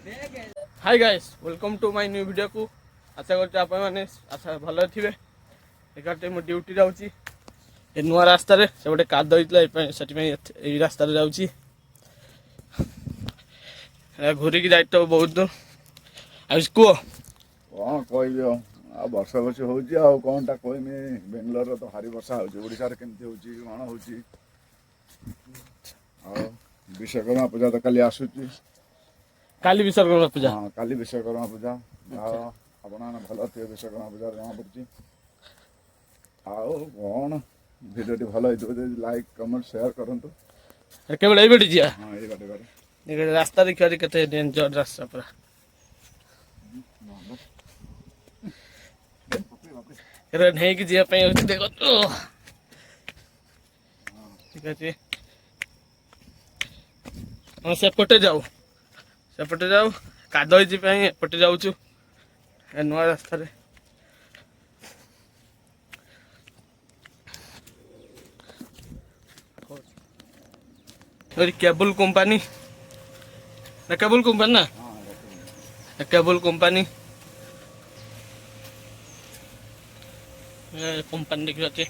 Hi guys welcome to my new video को आशा करते आप मैंने आशा भल थे एगारटे मो ड्यूटी जाऊँगी ए नुआ रास्तार से गोटे काद होता से रास्तार जाऊँगी घूरिकी जाए तो बहुत दूर आज कह कौन कह वर्षा वर्ष हो कौनटा कहमी बेंगलोर तो भारी वर्षा होशा केमती हो विश्वकर्मा पूजा तो काली आसूची काली विश्वकर्मा पूजा हाँ काली विश्वकर्मा पूजा आपण भल थे विश्वकर्मा पूजा जना पड़ी कौन भिडियो भल लाइक कमेंट शेयर करूँ केवल ये बाटे जा हाँ ये बाटे रास्ता देखिए केते डेंजर रास्ता पूरा नहीं कि जीवा देखो ठीक अच्छे हाँ सेपटे जाऊ काद एपटे जाऊँ नुआ रास्ता केबल कंपनी ना केबल कंपनी कंपनी देखिए अच्छे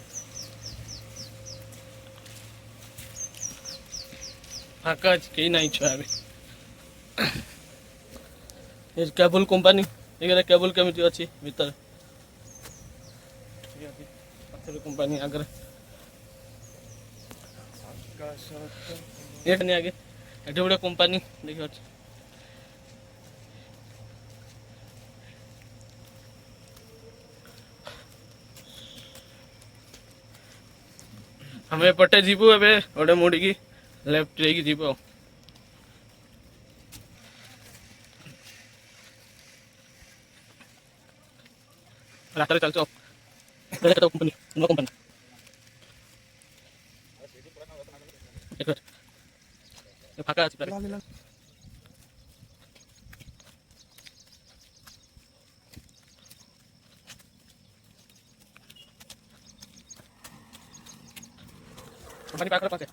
फाँका अच्छे कहीं ना छुआ केबल कंपनी ये केबल केमी अच्छी भीतर कंपनी आगे ये नहीं आगे ये गोटे कंपनी देखिए अच्छे हमें एपटे जीवु ए गोटे मुड़ी लेफ्ट जीव रास्ता चलते कंपनी नुआ कंपनी फाँका अच्छे कंपनी पाकर पाते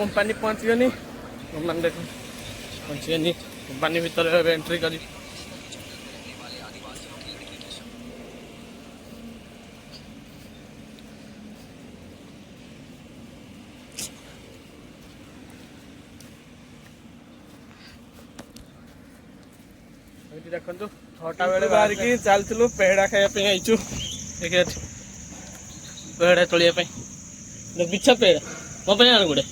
कंपनी पहुँच गनी मैंने देख पहुँच गनी कंपनी भीतर एंट्री करी देखो 6टा बेले बाहर की चलू पेड़ा खायापी आईचु देखिए पेड़ा तोलिया बिछा पेड़ा मो पे आने गोटे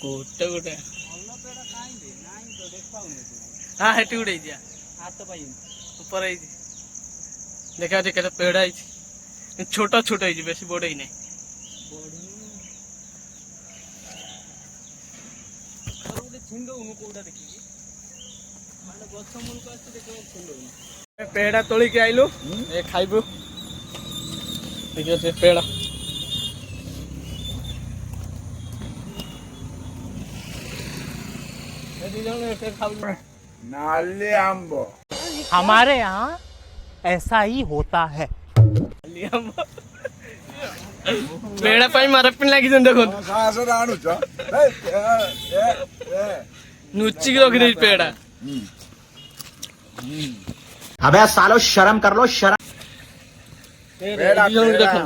गोटे गोटे हाँ हेटी गोटे ऊपर देखा केते पेड़ा छोटा छोटा बेसी बड़ ही नहीं पेड़ा तोली के आइलु ए खाइबु देखिए पेड़ा नाली आंबो हमारे यहाँ ऐसा ही होता है पेड़ा पाई मारा पिन लगी देखो नुच्ची की रखी पेड़ा अबे सालो शर्म कर लो शर्म देखो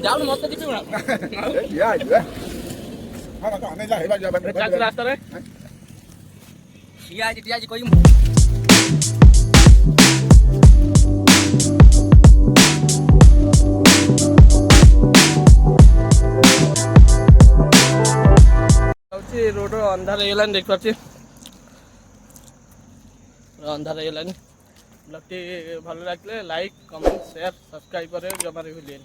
जाओ मत किसी रास्ता रे कोई रोड अंधार हो देख पारे अंधार हो ब्लॉग टी भल लगे लाइक कमेंट शेयर सब्सक्राइब करें जमारे भूलिए।